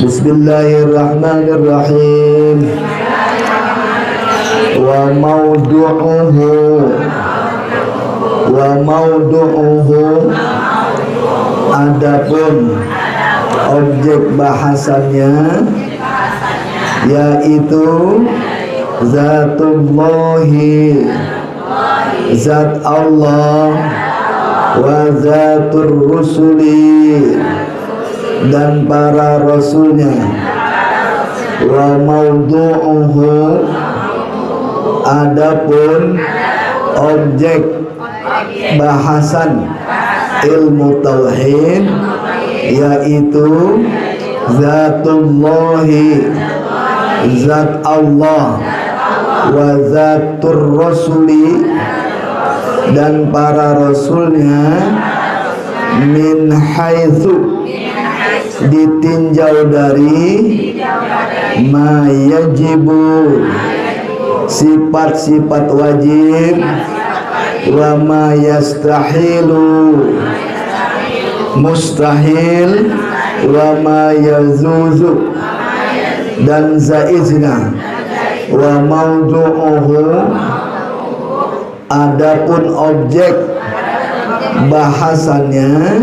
Bismillahirrahmanirrahim. Wa maudu'uhu adapun objek bahasannya yaitu zatullahi, zat Allah, wa zatur rusuli, dan para rasulnya, wa maudu'uhu adapun objek bahasan ilmu tauhid yaitu zatullahi, zat Allah, wa zatur rasuli, dan para rasulnya, min haitsu ditinjau dari ma yajibu sifat-sifat wajib, wa ma yastahilu mustahil, wa ma yazuzu dan zaizna, wa maudu'uhu adapun objek bahasannya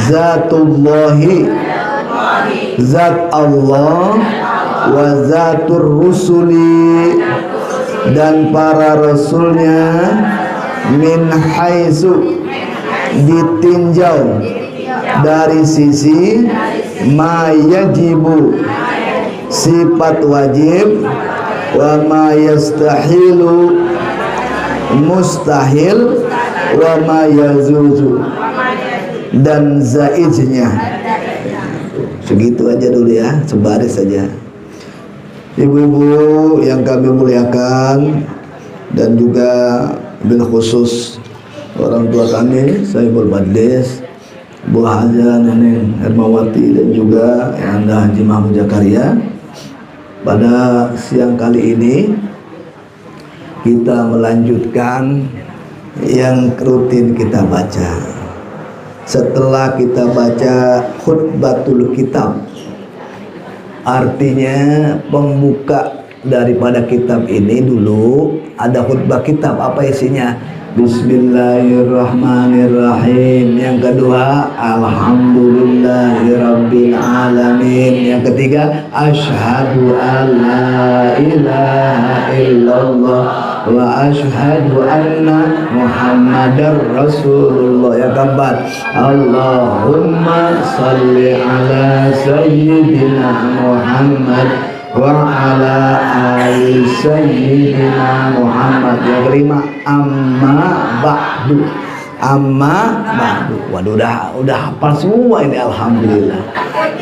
zatullahi, zat Allah, wa zatur rusuli, dan para rasulnya, min haitsu ditinjau dari sisi ma yajibu sifat wajib, wa ma yastahilu mustahil, wa ma yazuzu dan zaiznya. Segitu aja dulu ya, sebaris saja. Ibu-ibu yang kami muliakan, dan juga bil khusus orang tua kami, Saiful Badlis, Bu Haja Neneng Hermawati, dan juga Anda Haji Mahmud Zakaria. Pada siang kali ini kita melanjutkan yang rutin kita baca. Setelah kita baca khutbatul kitab, artinya pembuka daripada kitab ini, dulu ada khutbah kitab. Apa isinya? Bismillahirrahmanirrahim. Yang kedua, alhamdulillahirabbil alamin. Yang ketiga, asyhadu an la ilaha illallah wa asyhadu anna muhammadar rasulullah. Yang keempat, Allahumma salli ala sayyidina Muhammad wa ala ali sayyidina Muhammad. Yang kelima, amma ba'du. Amma ba'du. Waduh, udah hafal semua ini, alhamdulillah.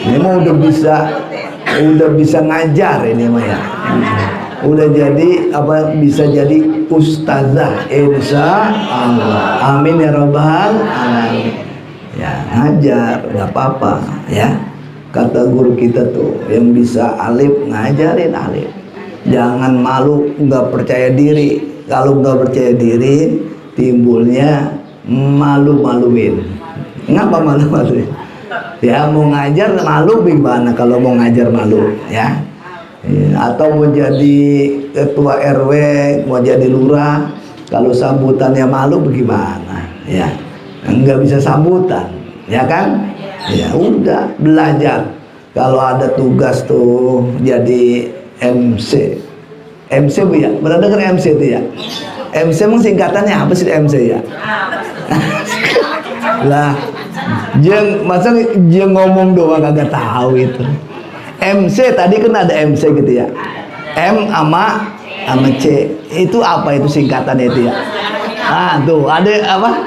Ini mah udah bisa ngajar ini mah ya. Udah jadi bisa jadi ustazah insya Allah. Amin ya rabbal alamin. Ya, ngajar nggak apa-apa ya. Kata guru kita tuh, yang bisa alif ngajarin alif. Jangan malu, nggak percaya diri. Kalau nggak percaya diri, timbulnya malu-maluin. Ngapa malu-maluin? Ya, mau ngajar malu gimana kalau mau ngajar malu ya? Atau mau jadi ketua RW, mau jadi lurah, kalau sambutannya malu bagaimana ya? Nggak bisa sambutan ya kan? Ya udah, belajar. Kalau ada tugas tuh jadi MC bu ya, pernah dengar MC itu ya? MC emang singkatannya apa sih MC ya? Lah, masa ngomong doang kagak tahu itu. MC tadi kan ada MC gitu ya, M sama C, itu apa itu singkatannya itu ya? Ah tuh ada apa?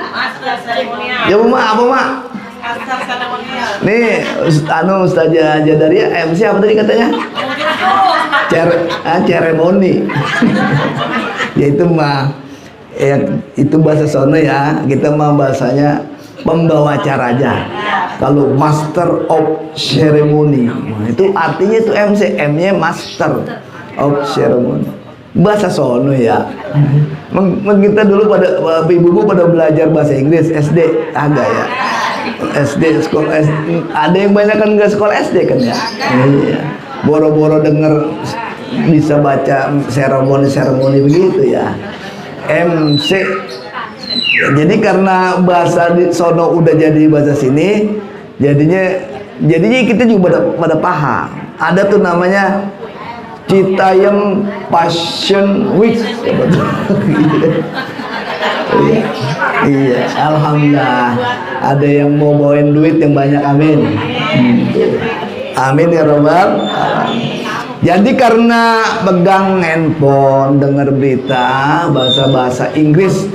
Ya apa mak? Nih Ustazah Jadaria, MC apa tadi katanya? Ceremoni. Ya itu mah ya, itu bahasa sono ya, kita mah bahasanya pembawa acara aja. Kalau master of ceremony, nah, itu artinya itu MC, M-nya master of ceremony. Bahasa sono ya. Kita dulu pada ibu-ibu pada belajar bahasa Inggris SD agak ya. SD, sekolah SD. Ada yang banyak kan nggak sekolah SD kan ya. Iya. Boro-boro denger bisa baca seremoni begitu ya. MC. Jadi karena bahasa di sono udah jadi bahasa sini, jadinya kita juga pada paham. Ada tuh namanya Citayam Passion Week. Iya, alhamdulillah. Ada yang mau bawain duit yang banyak, amin. Amin ya robbal. Jadi karena pegang handphone, dengar berita bahasa Inggris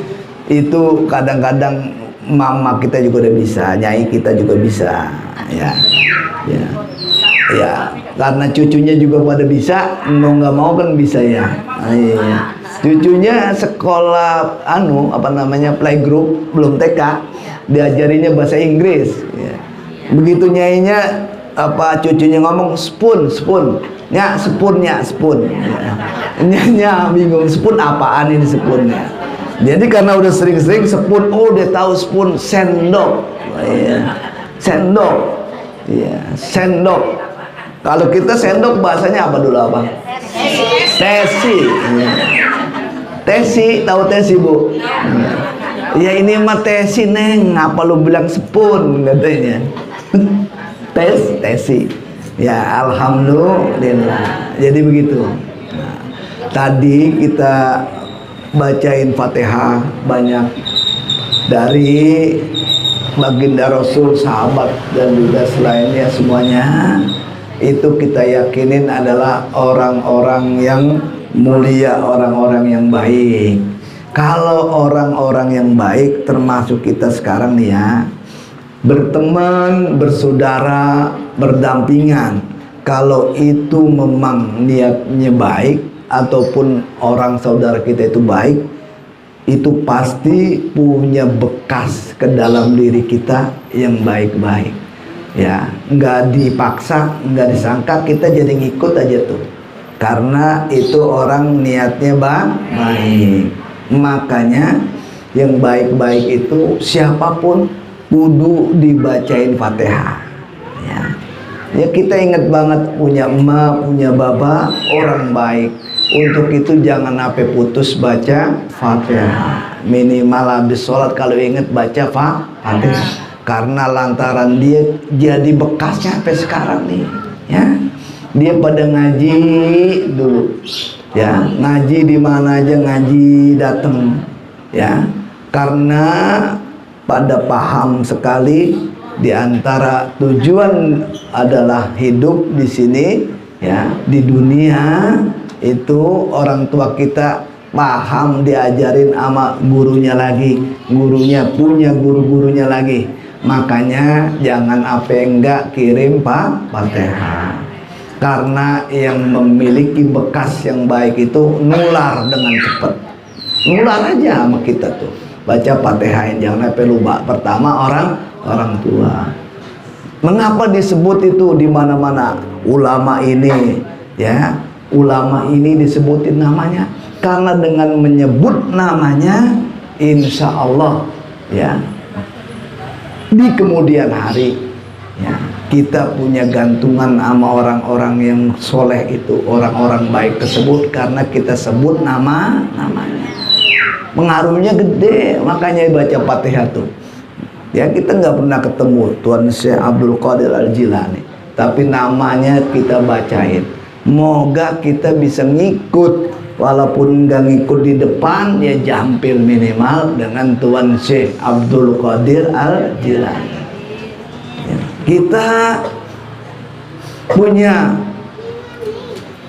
itu kadang-kadang mama kita juga udah bisa, nyai kita juga bisa, ya. Karena cucunya juga pada bisa, mau nggak mau kan bisa ya. Iya. Cucunya sekolah playgroup belum TK, diajarinya bahasa Inggris. Ya. Begitu nyainya cucunya ngomong spoon, ya spoon. Ya. Nyanya bingung spoon apaan ini spoonnya. Jadi karena udah sering-sering spoon, dia tahu spoon sendok. Ya. Sendok. Ya, sendok. Kalau kita sendok bahasanya apa dulu apa? Tesi. Tesi, tahu tesi bu? Ya ini mah tesi neng, apa lu bilang spoon katanya? Tesi. Ya alhamdulillah. Jadi begitu. Nah, tadi kita bacain Fatihah banyak dari baginda Rasul, sahabat dan juga selainnya semuanya. Itu kita yakinin adalah orang-orang yang mulia, orang-orang yang baik. Kalau orang-orang yang baik termasuk kita sekarang nih ya, berteman, bersaudara, berdampingan, kalau itu memang niatnya baik ataupun orang saudara kita itu baik, itu pasti punya bekas ke dalam diri kita yang baik-baik. Ya, nggak dipaksa, nggak disangka, kita jadi ngikut aja tuh, karena itu orang niatnya baik. Makanya yang baik-baik itu siapapun kudu dibacain Fatihah. Ya kita ingat banget punya emak, punya bapak, orang baik. Untuk itu jangan sampai putus baca Fatihah. Minimal habis sholat kalau ingat baca Fatihah. Karena lantaran dia jadi bekasnya sampai sekarang nih, ya. Dia pada ngaji dulu, ya. Ngaji di mana aja ngaji datang, ya. Karena pada paham sekali di antara tujuan adalah hidup di sini, ya, di dunia itu orang tua kita paham, diajarin sama gurunya lagi, gurunya punya guru-gurunya lagi. Makanya jangan enggak kirim Fatihah, karena yang memiliki bekas yang baik itu nular dengan cepat. Nular aja sama kita tuh. Baca Fatihah, jangan sampai lupa. Pertama orang tua. Mengapa disebut itu di mana-mana? Ulama ini, ya, ulama ini disebutin namanya karena dengan menyebut namanya, insya Allah, ya, di kemudian hari, ya, kita punya gantungan sama orang-orang yang soleh itu, orang-orang baik tersebut, karena kita sebut namanya. Pengaruhnya gede, makanya baca Fatihah tuh. Ya kita nggak pernah ketemu Tuan Syekh Abdul Qadir Al-Jilani, tapi namanya kita bacain. Moga kita bisa ngikut, walaupun nggak ngikut di depan, ya jampil minimal dengan Tuan Syekh Abdul Qadir Al-Jilani. Ya, kita punya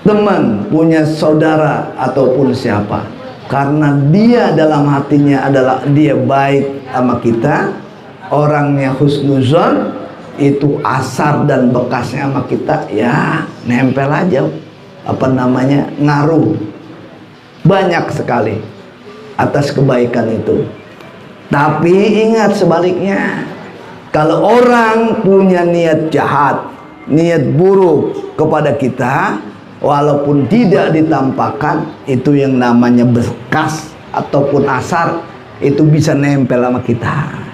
teman, punya saudara ataupun siapa, karena dia dalam hatinya adalah dia baik sama kita, orangnya husnuzon, itu asar dan bekasnya sama kita, ya nempel aja, ngaruh banyak sekali atas kebaikan itu. Tapi ingat sebaliknya, kalau orang punya niat jahat, niat buruk kepada kita, walaupun tidak ditampakkan, itu yang namanya bekas ataupun asar, itu bisa nempel sama kita.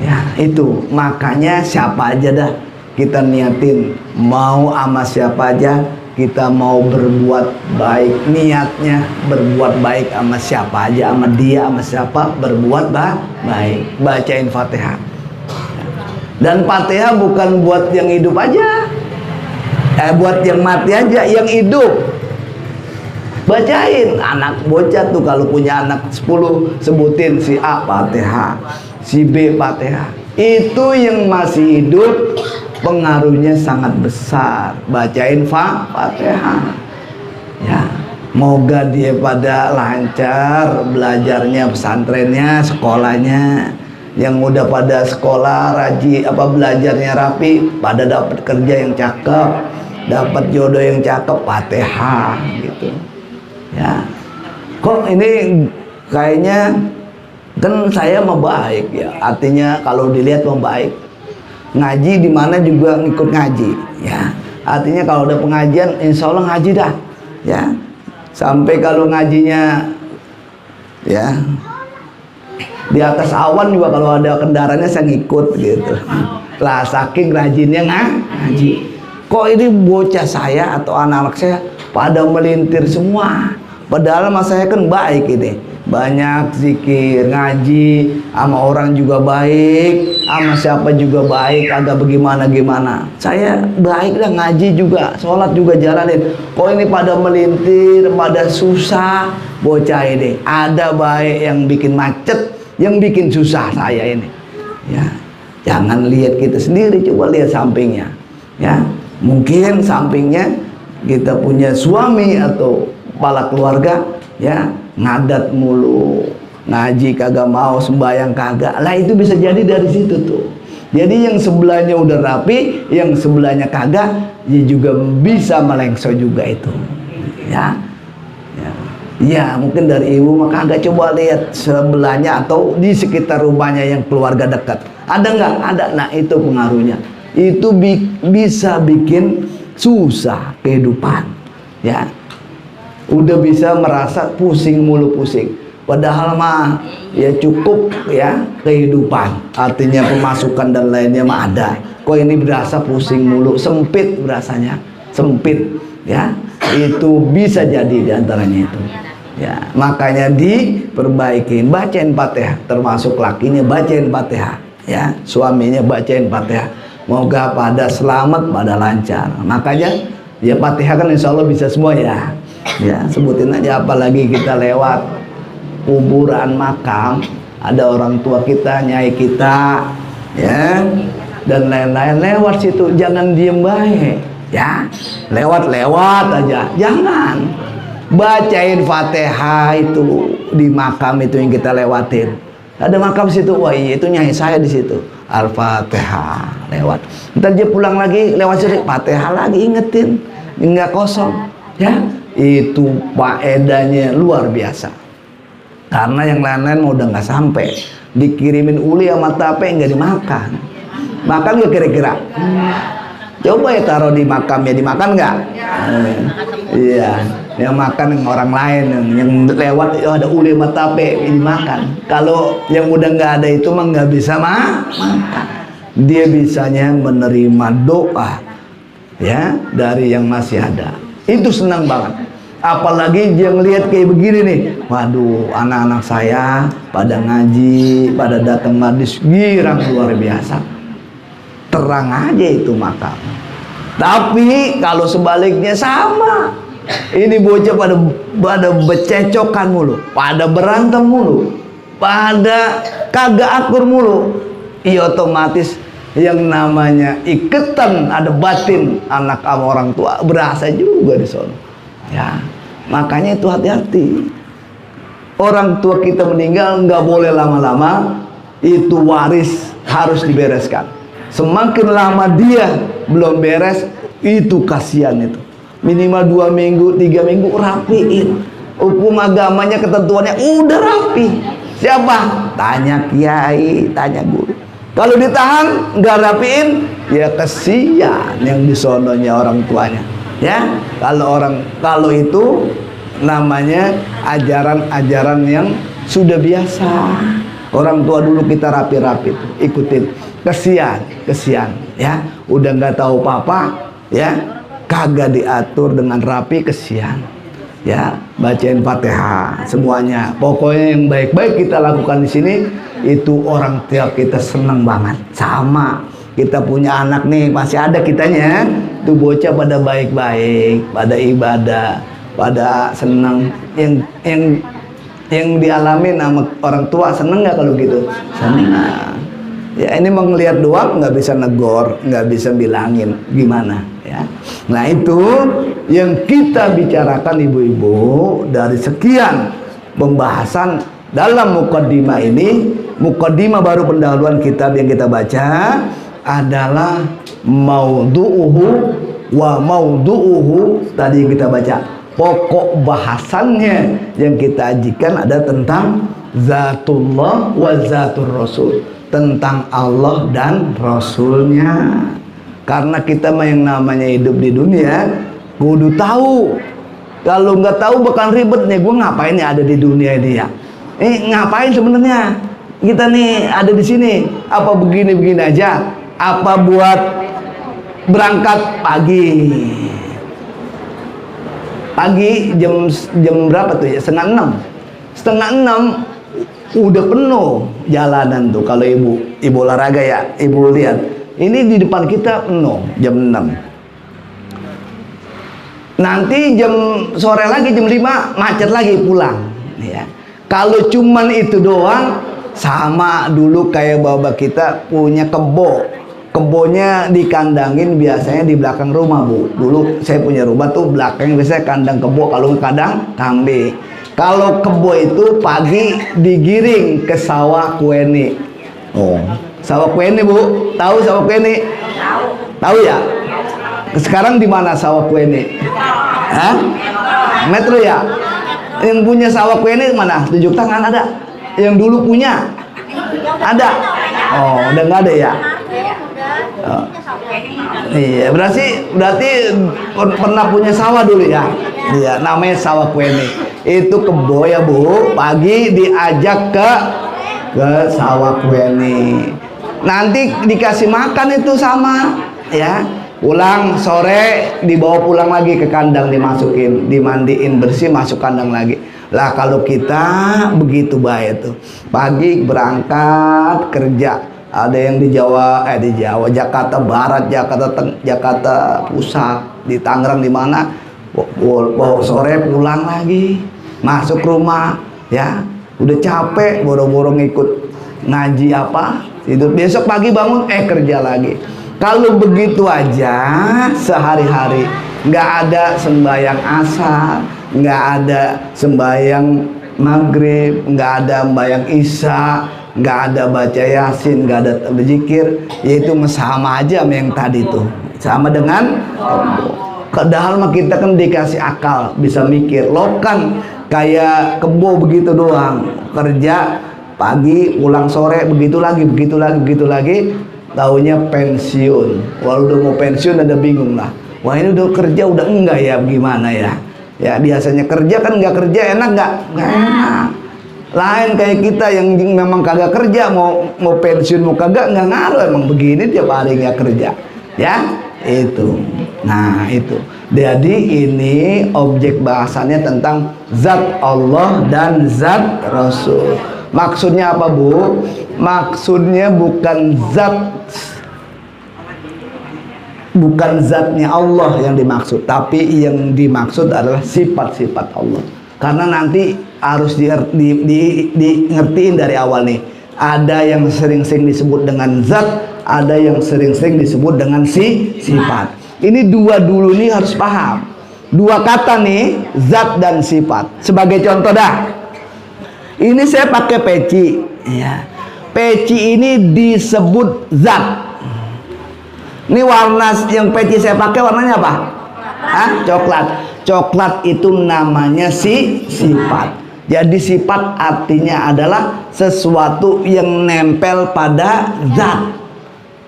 Ya, itu makanya siapa aja dah kita niatin, mau sama siapa aja kita mau berbuat baik, niatnya berbuat baik sama siapa aja, sama dia, sama siapa, berbuat baik, bacain Fatihah. Dan Fatihah bukan buat yang hidup aja, buat yang mati aja, yang hidup bacain. Anak bocah tuh kalau punya anak 10, sebutin si A Fatihah, si B Fatihah. Itu yang masih hidup pengaruhnya sangat besar, bacain Fatihah. Ya, moga dia pada lancar belajarnya, pesantrennya, sekolahnya. Yang udah pada sekolah rajin belajarnya rapi, pada dapat kerja yang cakep, dapat jodoh yang cakep, Fatihah gitu. Ya, kok ini kayaknya kan saya mau baik ya, artinya kalau dilihat mau baik. Ngaji di mana juga ngikut ngaji, ya. Artinya kalau ada pengajian, insya Allah ngaji dah, ya. Sampai kalau ngajinya, ya, di atas awan juga kalau ada kendaraannya saya ngikut gitu. Lah saking rajinnya ngaji. Kok ini bocah saya atau anak-anak saya pada melintir semua. Padahal mas saya kan baik ini, banyak zikir, ngaji, sama orang juga baik, sama siapa juga baik, agak bagaimana-gimana. Saya baik dah, ngaji juga, sholat juga jalanin. Kok ini pada melintir, pada susah bocah ini. Ada baik yang bikin macet, yang bikin susah saya ini. Ya, jangan lihat kita sendiri, coba lihat sampingnya. Ya, mungkin sampingnya kita punya suami atau kepala keluarga, ya, ngadat mulu, ngaji kagak mau, sembahyang kagak. Lah itu bisa jadi dari situ tuh. Jadi yang sebelahnya udah rapi, yang sebelahnya kagak, ya juga bisa melengso juga itu. Ya. Ya, ya mungkin dari ibu maka kagak, coba lihat sebelahnya atau di sekitar rumahnya yang keluarga dekat. Ada nggak? Ada. Nah, itu pengaruhnya. Itu bisa bikin susah kehidupan. Ya. Udah bisa merasa pusing mulu pusing, padahal mah ya cukup ya kehidupan, artinya pemasukan dan lainnya mah ada. Kok ini berasa pusing mulu, sempit berasanya, sempit ya. Itu bisa jadi diantaranya itu ya, makanya diperbaikin, bacain Fatihah, termasuk lakinya bacain Fatihah ya, suaminya bacain Fatihah, moga pada selamat, pada lancar. Makanya ya Fatihah kan insya Allah bisa semua ya. Ya, sebutin aja, apalagi kita lewat kuburan makam, ada orang tua kita, nyai kita, ya, dan lain-lain, lewat situ jangan diem baik, ya, lewat aja, jangan, bacain Fatihah itu di makam itu yang kita lewatin. Ada makam situ, wah iya itu nyai saya di situ, Al-Fatihah, lewat. Ntar dia pulang lagi lewat situ, Fatihah lagi, ingetin, nggak kosong, ya. Itu faedahnya luar biasa, karena yang lain-lain mau udah nggak sampai, dikirimin uli sama tape nggak dimakan. Makan nggak kira-kira? Coba ya taruh di makam, ya dimakan nggak? Iya, yang makan yang orang lain, yang lewat ada uli sama tape dimakan. Kalau yang udah nggak ada itu mah nggak bisa makan. Dia bisanya menerima doa ya dari yang masih ada. Itu senang banget. Apalagi dia ngelihat kayak begini nih, waduh, anak-anak saya pada ngaji, pada datang majlis, girang luar biasa. Terang aja itu makam. Tapi kalau sebaliknya sama, ini bocah pada bececokan mulu, pada berantem mulu, pada kagak akur mulu. Iya, otomatis yang namanya iketan ada batin anak sama orang tua berasa juga di sana. Ya, makanya itu hati-hati. Orang tua kita meninggal nggak boleh lama-lama, itu waris harus dibereskan. Semakin lama dia belum beres, itu kasihan itu. Minimal 2 minggu, 3 minggu rapiin. Hukum agamanya, ketentuannya udah rapi. Siapa? Tanya kiai, tanya guru. Kalau ditahan nggak rapiin, ya kesian yang disononya orang tuanya. Ya, kalau itu namanya ajaran-ajaran yang sudah biasa, Orang tua dulu kita rapi-rapi tuh, ikutin. Kesian ya. Udah nggak tahu apa-apa ya, kagak diatur dengan rapi, kesian. Ya, bacain Fatihah semuanya. Pokoknya yang baik-baik kita lakukan di sini, itu orang tua kita seneng banget. Sama kita punya anak nih, masih ada kitanya, tuh bocah pada baik-baik, pada ibadah, pada seneng. Yang dialami sama orang tua seneng nggak kalau gitu? Seneng. Ya ini mau ngeliat doang, nggak bisa negor, nggak bisa bilangin gimana ya. Nah itu yang kita bicarakan ibu-ibu dari sekian pembahasan dalam mukaddimah ini. Mukaddimah baru pendahuluan kitab yang kita baca adalah maudhu'uhu wa maudhu'uhu. Tadi yang kita baca pokok bahasannya yang kita ajikan ada tentang zatullah wa zatur rasul, tentang Allah dan Rasulnya. Karena kita yang namanya hidup di dunia kudu tahu. Kalau nggak tahu bakal ribet nih. Gue ngapain nih ada di dunia ini ya? Ngapain sebenarnya kita nih ada di sini? Apa begini-begini aja? Apa buat berangkat pagi jam berapa tuh ya? Setengah enam udah penuh jalanan tuh. Kalau ibu olahraga ya, ibu lihat ini di depan kita penuh jam 6. Nanti jam sore lagi jam 5 macet lagi pulang ya. Kalau cuman itu doang, sama dulu kayak bapak kita punya kebonya dikandangin biasanya di belakang rumah Bu. Dulu saya punya rumah tuh belakang biasanya kandang kebo, kalau kandang kambing. Kalau kebo itu pagi digiring ke sawah Kueni. Oh, sawah Kueni Bu, tahu sawah Kueni? Tahu ya? Sekarang di mana sawah Kueni? Hah? Metro ya? Yang punya sawah Kueni mana? Tunjuk tangan ada? Yang dulu punya? Ada? Oh, udah nggak ada ya? Oh. Iya, berarti pernah punya sawah dulu ya? Iya, namanya sawah Kueni. Itu kebo ya Bu, pagi diajak ke sawah Kueni. Nanti dikasih makan itu sama ya. Pulang sore dibawa pulang lagi ke kandang, dimasukin, dimandiin bersih, masuk kandang lagi. Lah kalau kita begitu baik tuh. Pagi berangkat kerja. Ada yang di Jawa, Jakarta Barat, Jakarta Pusat, di Tangerang, di mana. Sore pulang lagi, masuk rumah, ya. Udah capek, boro-boro ngikut ngaji apa, tidur. Besok pagi bangun, kerja lagi. Kalau begitu aja sehari-hari, nggak ada sembahyang asar, nggak ada sembahyang maghrib, nggak ada sembahyang isya, nggak ada baca yasin, nggak ada berzikir, yaitu sama aja sama yang tadi tuh, sama dengan padahal mah kita kan dikasih akal, bisa mikir. Lo kan kayak kebo begitu doang, kerja pagi pulang sore, begitu lagi, taunya pensiun. Walau udah mau pensiun ada bingung lah, wah ini udah kerja udah enggak ya, gimana ya. Ya biasanya kerja kan, nggak kerja enak nggak enak. Lain kayak kita yang memang kagak kerja, mau pensiun mau kagak nggak ngaruh, emang begini tiap hari nggak kerja ya. Itu, nah itu. Jadi ini objek bahasannya tentang zat Allah dan zat Rasul. Maksudnya apa Bu? Maksudnya bukan zatnya Allah yang dimaksud, tapi yang dimaksud adalah sifat-sifat Allah. Karena nanti harus ngertiin dari awal nih. Ada yang sering-sering disebut dengan zat, ada yang sering-sering disebut dengan sifat. Ini dua dulu nih harus paham. Dua kata nih, zat dan sifat. Sebagai contoh dah. Ini saya pakai peci, ya. Peci ini disebut zat. Ini warna yang peci saya pakai warnanya apa? Coklat. Coklat itu namanya sifat. Jadi sifat artinya adalah sesuatu yang nempel pada zat.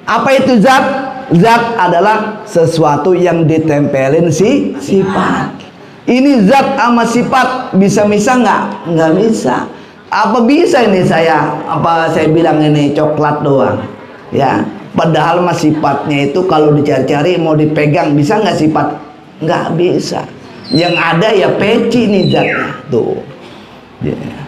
Apa itu zat? Zat adalah sesuatu yang ditempelin sifat. Ini zat sama sifat bisa misah nggak? Nggak bisa. Apa bisa ini saya bilang ini coklat doang, ya? Padahal mas sifatnya itu kalau dicari-cari mau dipegang bisa nggak sifat? Nggak bisa. Yang ada ya peci nih zatnya tuh.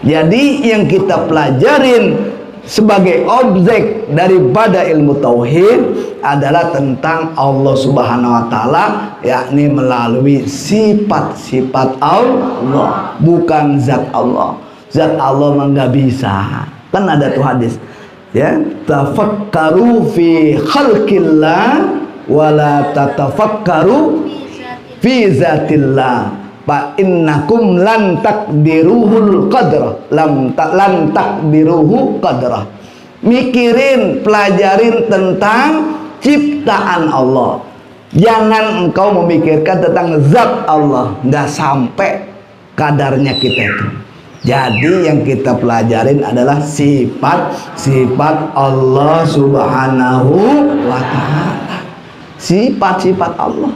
Jadi yang kita pelajarin sebagai objek daripada ilmu tauhid adalah tentang Allah Subhanahu wa taala, yakni melalui sifat-sifat Allah, bukan zat Allah. Zat Allah mah nggak bisa. Kan ada tuh hadis, ya, tafakkaru fi khalqillah wala tatafakkaru fi zatillah fa innakum lan takdiruhul qadra lan takdiruhu qadra. Mikirin, pelajarin tentang ciptaan Allah, jangan engkau memikirkan tentang zat Allah, nggak sampai kadarnya kita itu. Jadi yang kita pelajarin adalah sifat-sifat Allah Subhanahu wa ta'ala, sifat-sifat Allah.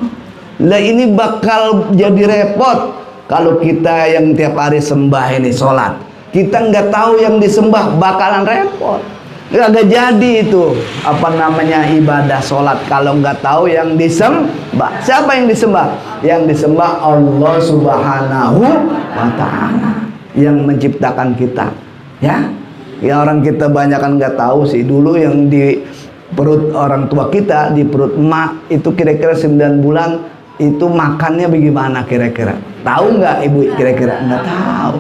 Lah ini bakal jadi repot kalau kita yang tiap hari sembah ini sholat, kita nggak tahu yang disembah, bakalan repot. Nggak jadi itu ibadah sholat kalau nggak tahu yang disembah. Siapa yang disembah? Yang disembah Allah Subhanahu wa ta'ala yang menciptakan kita, ya. Ya orang kita banyak kan nggak tahu sih, dulu yang di perut orang tua kita, di perut emak itu kira-kira 9 bulan itu makannya bagaimana kira-kira? Tahu nggak ibu kira-kira? Nggak tahu.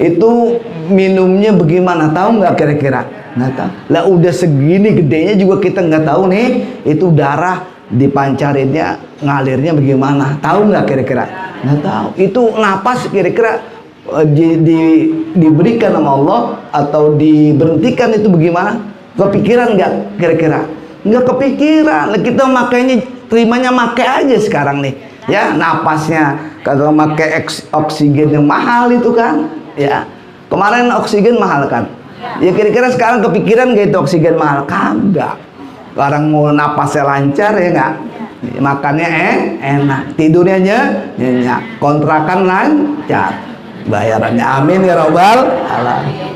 Itu minumnya bagaimana? Tahu nggak kira-kira? Nggak tahu. Lah udah segini gedenya juga kita nggak tahu nih, itu darah dipancarinnya ngalirnya bagaimana? Tahu nggak kira-kira? Nggak tahu. Itu napas kira-kira diberikan sama Allah atau diberhentikan itu bagaimana? Kepikiran nggak kira-kira? Nggak kepikiran. Kita makanya terimanya make aja sekarang nih, ya, napasnya kalau pakai oksigen yang mahal itu kan, ya. Kemarin oksigen mahal kan, ya, kira-kira sekarang kepikiran gak itu oksigen mahal? Kagak. Orang mau napasnya lancar ya nggak, makannya enak, tidurnya nyenyak, kontrakan lancar, bayarannya amin ya robbal alamin.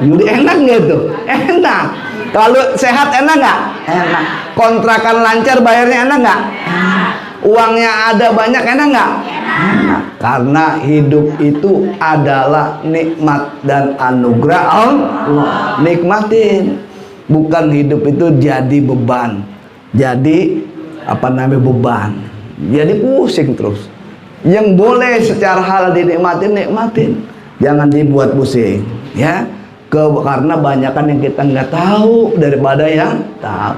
Jadi enak gitu, enak. Kalau sehat enak nggak? Enak. Kontrakan lancar, bayarnya enak nggak? Enak. Uangnya ada banyak, enak nggak? Enak. Karena hidup itu adalah nikmat dan anugerah Allah. Nikmatin. Bukan hidup itu jadi beban. Jadi beban. Jadi pusing terus. Yang boleh secara halal dinikmatin, nikmatin. Jangan dibuat pusing, ya. Karena banyakan yang kita nggak tahu daripada yang tahu,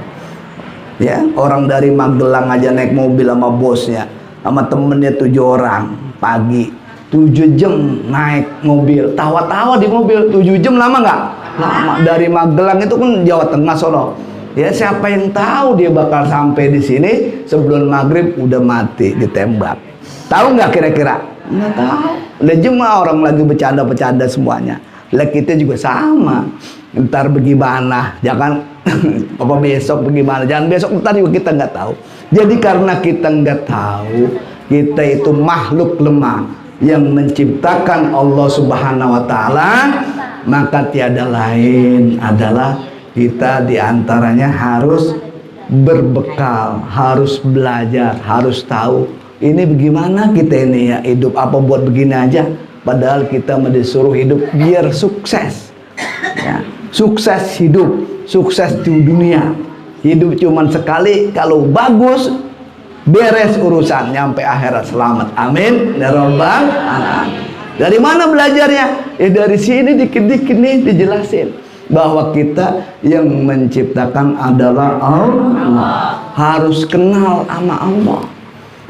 ya. Orang dari Magelang aja naik mobil sama bosnya, sama temennya 7 orang, pagi 7 jam naik mobil, tawa-tawa di mobil 7 jam, lama nggak? Lama. Dari Magelang itu kan Jawa Tengah, Solo, ya. Siapa yang tahu dia bakal sampai di sini sebelum maghrib udah mati ditembak? Tahu nggak kira-kira? Nggak tahu. Udah jemaah orang lagi bercanda-bercanda semuanya. Lah kita juga sama, ntar bagaimana, jangan besok bagaimana, jangan besok, ntar juga kita nggak tahu. Jadi karena kita nggak tahu, kita itu makhluk lemah yang menciptakan Allah Subhanahu wa ta'ala, maka tiada lain adalah kita diantaranya harus berbekal, harus belajar, harus tahu ini bagaimana kita ini ya hidup, apa buat begini aja. Padahal kita disuruh hidup biar sukses, ya. Sukses hidup, sukses di dunia. Hidup cuma sekali, kalau bagus beres urusan, nyampe akhirat selamat. Amin ya rabbal alamin. Dari mana belajarnya? Ya dari sini dikit-dikit nih dijelasin bahwa kita yang menciptakan adalah Allah. Harus kenal sama Allah,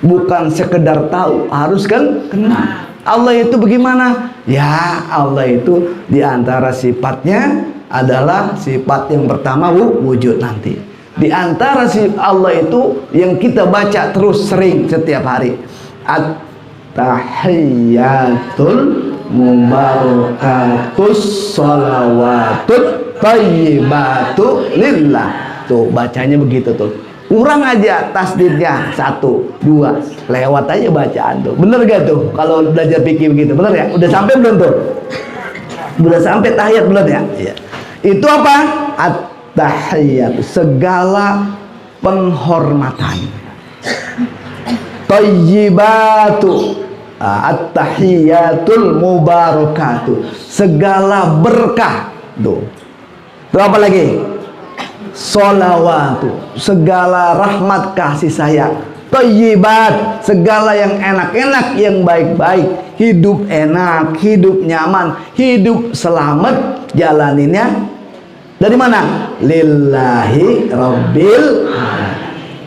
bukan sekedar tahu, harus kan kenal. Allah itu bagaimana? Ya, Allah itu diantara sifatnya adalah sifat yang pertama wujud nanti. Di antara sifat Allah itu yang kita baca terus sering setiap hari, at-tahiyyatul mubarakatus sholawatut thayyibatu lillah. Tuh bacanya begitu tuh. Kurang aja tasdidnya 1, 2, lewat aja bacaan tuh. Bener gak tuh kalau belajar fikih begitu? Bener ya? Udah sampai belum tuh? Sudah sampai tahiyat belum ya? Ya. Itu apa? At-tahiyat, segala penghormatan. Thayyibatu, at-tahiyatul mubarakatuh, segala berkah. Tuh. Itu apa lagi? Sholawatu, segala rahmat kasih sayang. Thayyibat, segala yang enak-enak, yang baik-baik. Hidup enak, hidup nyaman, hidup selamat. Jalaninnya dari mana? Lillahi Rabbil Alamin.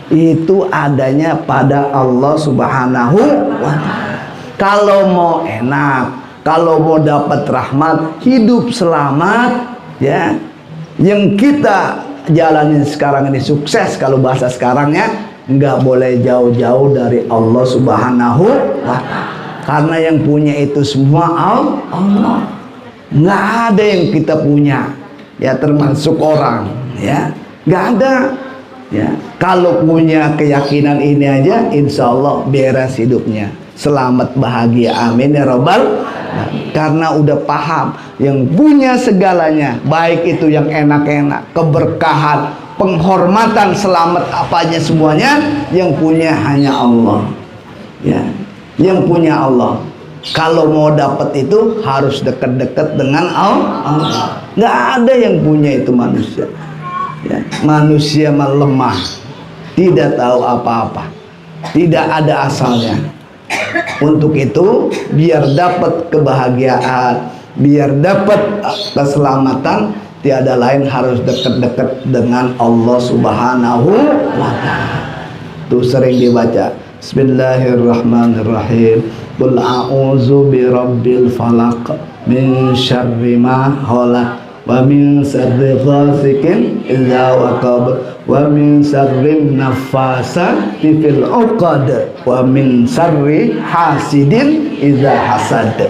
Itu adanya pada Allah Subhanahu wa ta'ala. Kalau mau enak, kalau mau dapat rahmat, hidup selamat, ya, yang kita jalanin sekarang ini sukses, kalau bahasa sekarangnya, nggak boleh jauh-jauh dari Allah Subhanahu wa ta'ala. Karena yang punya itu semua Allah. Nggak ada yang kita punya, ya, termasuk orang, ya, nggak ada. Ya, kalau punya keyakinan ini aja, insya Allah beres hidupnya, selamat bahagia, amin ya robbal. Karena udah paham yang punya segalanya, baik itu yang enak-enak, keberkahan, penghormatan, selamat, apanya semuanya, yang punya hanya Allah. Ya, yang punya Allah. Kalau mau dapat itu harus dekat-dekat dengan Allah. Nggak ada yang punya itu manusia. Ya, manusia lemah, tidak tahu apa-apa, tidak ada asalnya. Untuk itu, biar dapat kebahagiaan, biar dapat keselamatan, tiada lain harus dekat-dekat dengan Allah Subhanahu wa ta'ala. Itu sering dibaca. Bismillahirrahmanirrahim. Qul a'udzu birabbil falaq min syarri ma khalaq wa min syarri ghasikin idza waqab wa min syarri naffasati fil 'uqad wa min syarri hasidin idza hasad.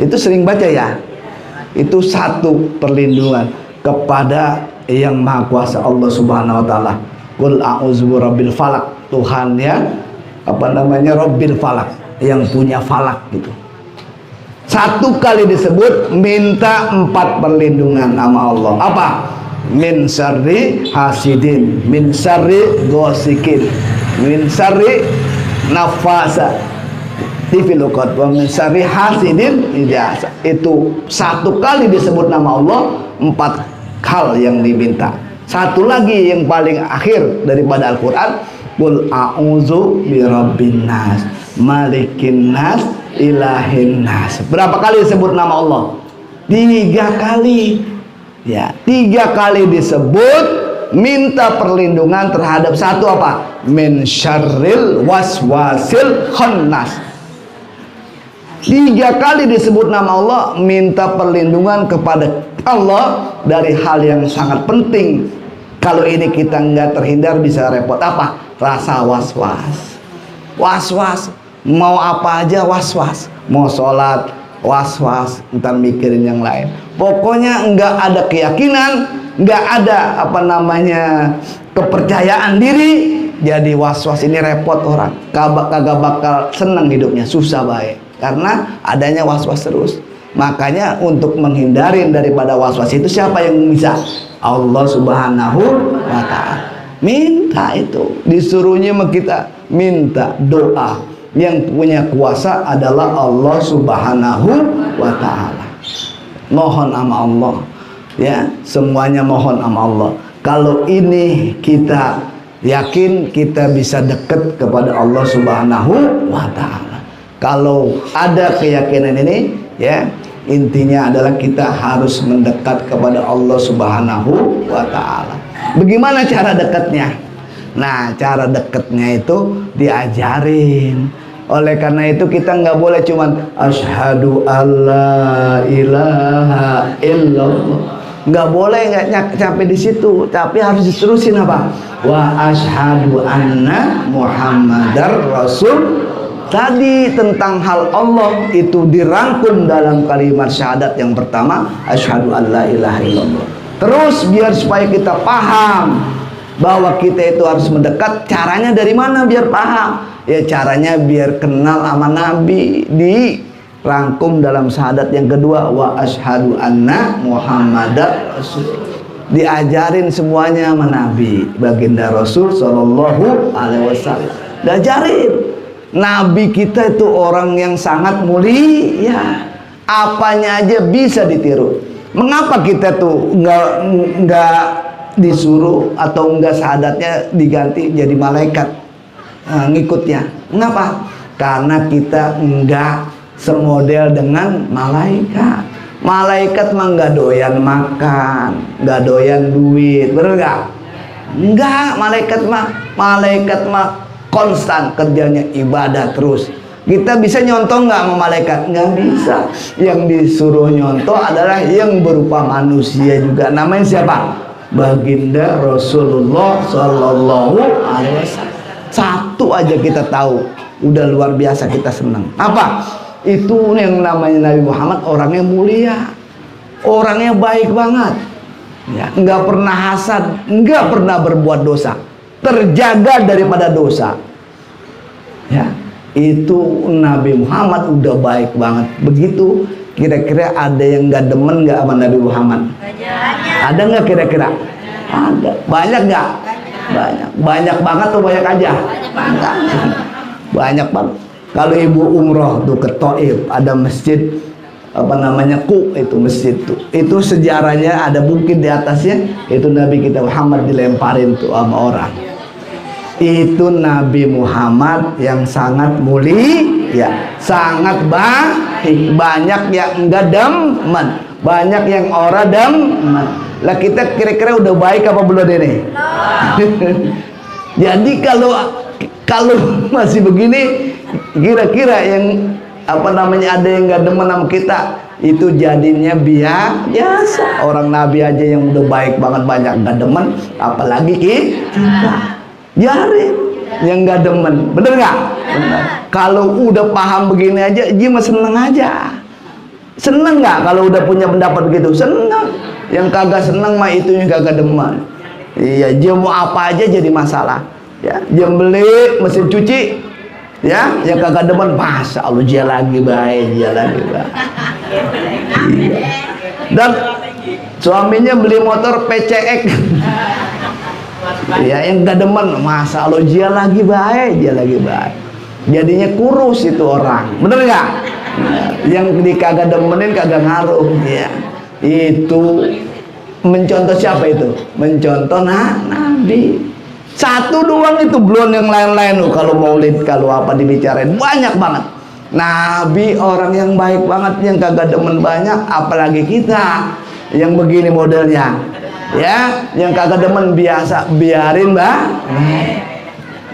Itu sering baca ya. Itu satu perlindungan kepada yang maha kuasa Allah Subhanahu wa ta'ala. Qul a'udzu birabbil falaq, Tuhan ya, apa namanya, Rabbil falaq, yang punya falak gitu. Satu kali disebut, minta 4 perlindungan nama Allah. Apa? Min syarri hasidin, min syarri ghasikin, min syarri nafasa fil 'uqad, wa min syarri hasidin idza. Itu satu kali disebut nama Allah, 4 hal yang diminta. Satu lagi yang paling akhir daripada Al-Quran, qul a'udzu birabbin nas, malikin nas, ilahin nas. Berapa kali disebut nama Allah? 3 kali. Ya, 3 kali disebut, minta perlindungan terhadap satu apa? Min syarril waswasil khannas. 3 kali disebut nama Allah, minta perlindungan kepada Allah dari hal yang sangat penting. Kalau ini kita nggak terhindar, bisa repot. Apa? Rasa was-was. Was-was, mau apa aja was-was. Mau sholat, was-was, ntar mikirin yang lain. Pokoknya nggak ada keyakinan, nggak ada apa namanya kepercayaan diri, jadi was-was. Ini repot orang. Kagak bakal senang hidupnya, susah baik. Karena adanya was-was terus. Makanya untuk menghindarin daripada was-was itu, siapa yang bisa? Allah Subhanahu wa ta'ala. Minta itu, disuruhnya sama kita minta doa. Yang punya kuasa adalah Allah Subhanahu wa ta'ala. Mohon sama Allah, ya, semuanya mohon sama Allah. Kalau ini kita yakin, kita bisa dekat kepada Allah Subhanahu wa ta'ala. Kalau ada keyakinan ini, ya, intinya adalah kita harus mendekat kepada Allah Subhanahu wa ta'ala. Bagaimana cara dekatnya? Nah, cara dekatnya itu diajarin. Oleh karena itu kita nggak boleh cuman asyhadu alla ilaha illallah. Nggak boleh, nggak sampai di situ, tapi harus diterusin apa? Wa asyhadu anna muhammadar rasul. Tadi tentang hal Allah itu dirangkum dalam kalimat syahadat yang pertama, asyhadu alla ilaha illallah. Terus biar supaya kita paham bahwa kita itu harus mendekat, caranya dari mana biar paham? Ya caranya biar kenal sama Nabi, rangkum dalam syahadat yang kedua, wa asyhadu anna Muhammadar Rasul. Diajarin semuanya sama Nabi baginda Rasul sallallahu alaihi wasallam. Diajarin. Nabi kita itu orang yang sangat mulia, apanya aja bisa ditiru. Mengapa kita tuh nggak disuruh atau enggak syahadatnya diganti jadi malaikat ngikutnya? Mengapa? Karena kita enggak semodel dengan malaikat. Malaikat mah nggak doyan makan, nggak doyan duit, bener nggak? Enggak, malaikat mah konstan kerjanya ibadah terus. Kita bisa nyontoh nggak sama malaikat? Nggak bisa. Yang disuruh nyontoh adalah yang berupa manusia juga. Namanya siapa? Baginda Rasulullah Sallallahu Alaihi Wasallam. Satu aja kita tahu, udah luar biasa kita senang. Apa? Itu yang namanya Nabi Muhammad, orangnya mulia, orangnya baik banget, ya, nggak pernah hasad, nggak pernah berbuat dosa, terjaga daripada dosa, ya. Itu Nabi Muhammad udah baik banget. Begitu. Kira-kira ada yang nggak demen nggak sama Nabi Muhammad? Ada nggak kira-kira? Ada. Banyak nggak? Banyak banget tuh, banyak aja. Banyak banget. Kalau ibu umroh tuh ke Taif, ada masjid apa namanya itu masjid tuh. Itu sejarahnya ada bukit di atasnya. Itu Nabi kita Muhammad dilemparin tuh sama orang. Itu Nabi Muhammad yang sangat mulia, sangat baik. Banyak yang enggak demen, banyak yang ora demen. Lah kita kira-kira udah baik apa belum ini? Jadi kalau masih begini, kira-kira yang apa namanya ada yang nggak demen sama kita, itu jadinya biasa. Orang Nabi aja yang udah baik banget banyak nggak demen, apalagi kita. Biarin yang nggak demen, bener nggak? Bener. Kalau udah paham begini aja, Jim seneng aja. Seneng nggak kalau udah punya pendapat begitu? Seneng. Yang kagak seneng mah itu yang kagak demen. Iya, dia mau apa aja jadi masalah. Ya, dia beli mesin cuci, ya, yang kagak demen, masa Allah dia lagi baik, dia lagi baik. Iya. Dan suaminya beli motor PCX, ya, yang gak demen, masa Allah dia lagi baik, dia lagi baik. Jadinya kurus itu orang, bener nggak? Yang kagak demenin kagak ngaruh, ya. Itu mencontoh siapa itu? Mencontoh Nabi. Satu doang itu, belum yang lain-lain. Kalau maulid, kalau apa dibicarain banyak banget. Nabi orang yang baik banget, yang kagak demen banyak, apalagi kita yang begini modelnya, ya, yang kagak demen biasa, biarin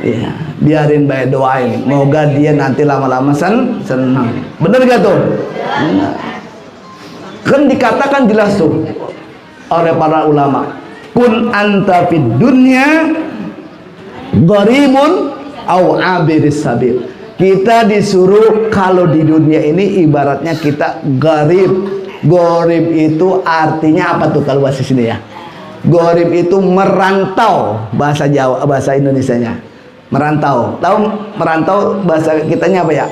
ya, biarin baik, doain, moga dia nanti lama-lama senang. Bener gak tuh? Bener. Kan dikatakan jelas tuh oleh para ulama, kun anta fid dunya gharibun au abiris sabil. Kita disuruh kalau di dunia ini ibaratnya kita gharib. Gharib itu artinya apa tuh kalau bahasa sini ya? Gharib itu merantau, bahasa Jawa, bahasa Indonesianya. Merantau. Tahu merantau bahasa kitanya apa ya?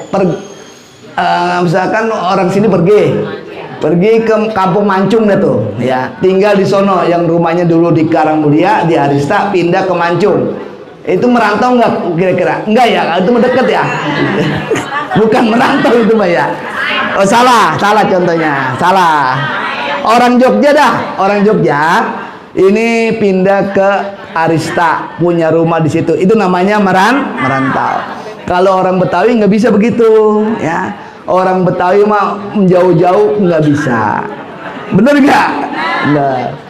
Misalkan orang sini pergi ke Kampung Mancung dah tuh, ya. Tinggal di sono, yang rumahnya dulu di Karangmulia, di Arista, pindah ke Mancung. Itu merantau nggak kira-kira? Enggak ya, itu mendekat ya. Bukan merantau itu mah ya. Oh, salah contohnya, salah. Orang Jogja dah, orang Jogja ini pindah ke Arista, punya rumah di situ. Itu namanya merantau. Kalau orang Betawi nggak bisa begitu, ya. Orang Betawi mah jauh-jauh nggak bisa. Bener nggak? Nggak.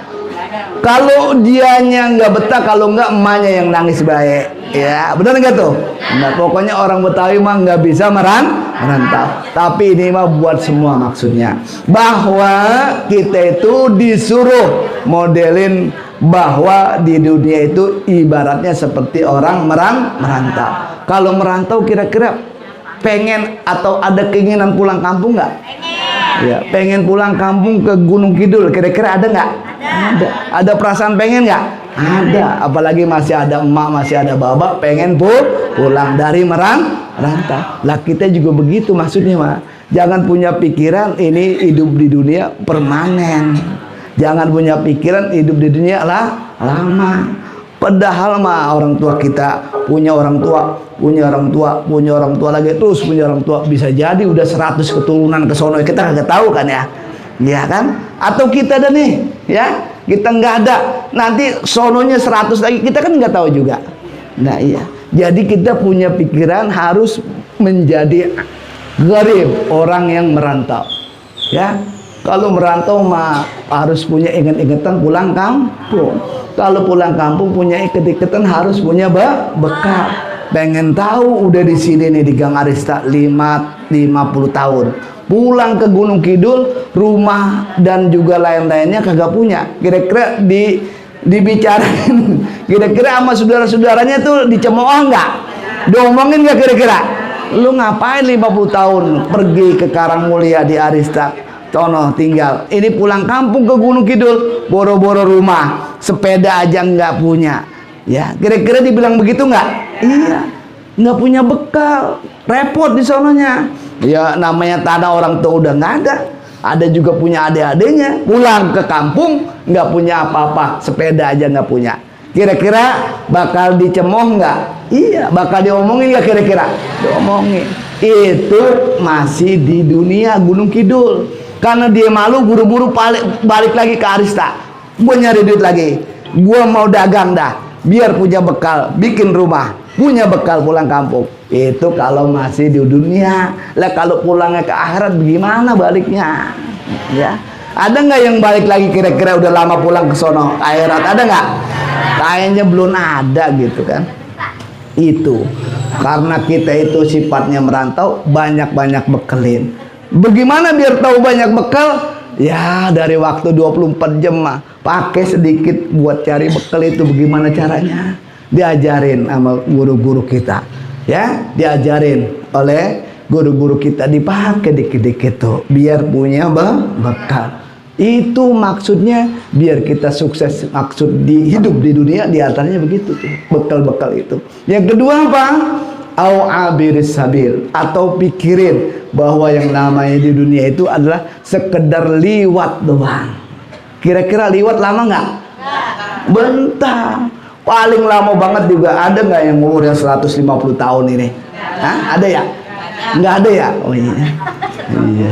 Kalau dianya nggak betah, kalau nggak emaknya yang nangis baik, ya, benar nggak tuh? Nah, pokoknya orang Betawi mah nggak bisa merantau. Tapi ini mah buat semua, maksudnya bahwa kita itu disuruh modelin bahwa di dunia itu ibaratnya seperti orang merantau. Kalau merantau kira-kira pengen atau ada keinginan pulang kampung nggak? Ya, pengen pulang kampung ke Gunung Kidul, kira-kira ada nggak? Ada perasaan pengen nggak? Ada. Apalagi masih ada emak, masih ada bapak pengen pulang dari merantau. Lah kita juga begitu maksudnya, mah. Jangan punya pikiran ini hidup di dunia permanen. Jangan punya pikiran hidup di dunia lah lama. Padahal mah orang tua kita punya orang tua lagi, terus punya orang tua, bisa jadi udah 100 keturunan ke sono, kita kagak tahu kan ya. Ya kan? Atau kita ada nih, ya, kita nggak ada, nanti sononya 100 lagi, kita kan nggak tahu juga. Nah iya, jadi kita punya pikiran harus menjadi gharib, orang yang merantau. Ya, kalau merantau mah harus punya ingat-ingatan pulang kampung. Kalau pulang kampung punya iket-iketan, harus punya bekal. Pengen tahu udah di sini nih di Gang Arista 50 tahun. Pulang ke Gunung Kidul, rumah dan juga lain-lainnya kagak punya. Kira-kira dibicarain, kira-kira sama saudara-saudaranya tuh dicemooh nggak? Diomongin nggak kira-kira? Lu ngapain 50 tahun pergi ke Karangmulia di Arista? Tono tinggal. Ini pulang kampung ke Gunung Kidul, boro-boro rumah, sepeda aja nggak punya. Ya, kira-kira dibilang begitu nggak? Iya, nggak punya bekal, repot di sononya. Ya namanya tanah orang tua udah nggak ada. Ada juga punya adik-adiknya, pulang ke kampung nggak punya apa-apa, sepeda aja nggak punya. Kira-kira bakal dicemooh nggak? Iya, bakal diomongin nggak kira-kira? Diomongin. Itu masih di dunia Gunung Kidul. Karena dia malu, buru-buru balik lagi ke Arista. Gue nyari duit lagi, gue mau dagang dah, biar punya bekal, bikin rumah, punya bekal pulang kampung. Itu kalau masih di dunia. Lah kalau pulangnya ke akhirat bagaimana baliknya? Ya, ada nggak yang balik lagi kira-kira udah lama pulang ke sono akhirat? Ada nggak? Kayaknya belum ada gitu kan. Itu karena kita itu sifatnya merantau, banyak-banyak bekelin. Bagaimana biar tahu banyak bekal? Ya dari waktu 24 jam mah pakai sedikit buat cari bekal. Itu bagaimana caranya? Diajarin sama guru-guru kita, ya, diajarin oleh guru-guru kita, dipakai dikit-dikit tuh biar punya bekal. Itu maksudnya biar kita sukses, maksud di hidup di dunia diantaranya begitu tuh, bekal-bekal itu. Yang kedua apa? Au abiris sabil, atau pikirin bahwa yang namanya di dunia itu adalah sekedar liwat doang. Kira-kira liwat lama nggak? Bentar. Paling lama banget juga ada nggak yang umurnya 150 tahun ini? Hah? Ada ya? Nggak ada ya? Oh iya. Iya,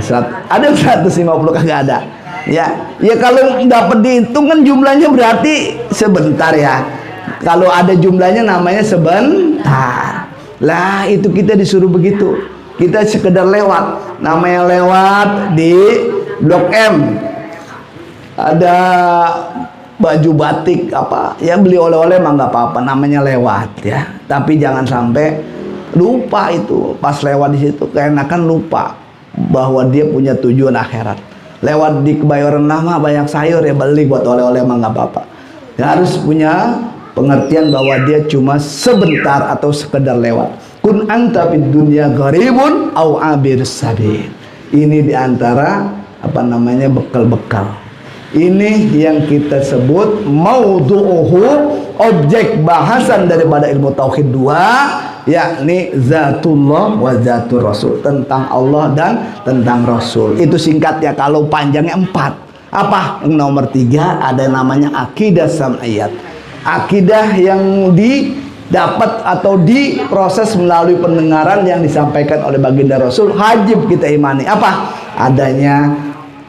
ada 150 kagak ada. Ya, ya kalau dapat dihitung kan jumlahnya berarti sebentar ya. Kalau ada jumlahnya namanya sebentar. Lah itu kita disuruh begitu. Kita sekedar lewat, namanya lewat di Blok M. Ada baju batik apa, ya beli oleh-oleh mah nggak apa-apa, namanya lewat ya. Tapi jangan sampai lupa itu pas lewat di situ, keenakan lupa bahwa dia punya tujuan akhirat. Lewat di Kebayoran Lama banyak sayur ya, beli buat oleh-oleh mah nggak apa-apa. Ya, harus punya pengertian bahwa dia cuma sebentar atau sekedar lewat. Kun anta fid dunya gharibun au abir sabil. Ini diantara apa namanya bekal-bekal. Ini yang kita sebut maudhu'uhu, objek bahasan daripada ilmu tauhid 2, yakni zatullah wa zatur rasul, tentang Allah dan tentang Rasul. Itu singkatnya, kalau panjangnya 4. Apa? Yang nomor 3 ada namanya akidah sam'iyat. Akidah yang didapat atau diproses melalui pendengaran yang disampaikan oleh baginda Rasul, wajib kita imani. Apa?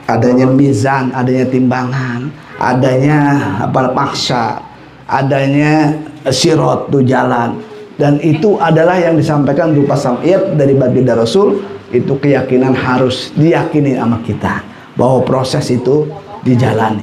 Adanya mizan, adanya timbangan, adanya apa maksa, adanya sirat tu jalan, dan itu adalah yang disampaikan berupa sam'iyat dari baginda Rasul. Itu keyakinan harus diyakini sama kita bahwa proses itu dijalani.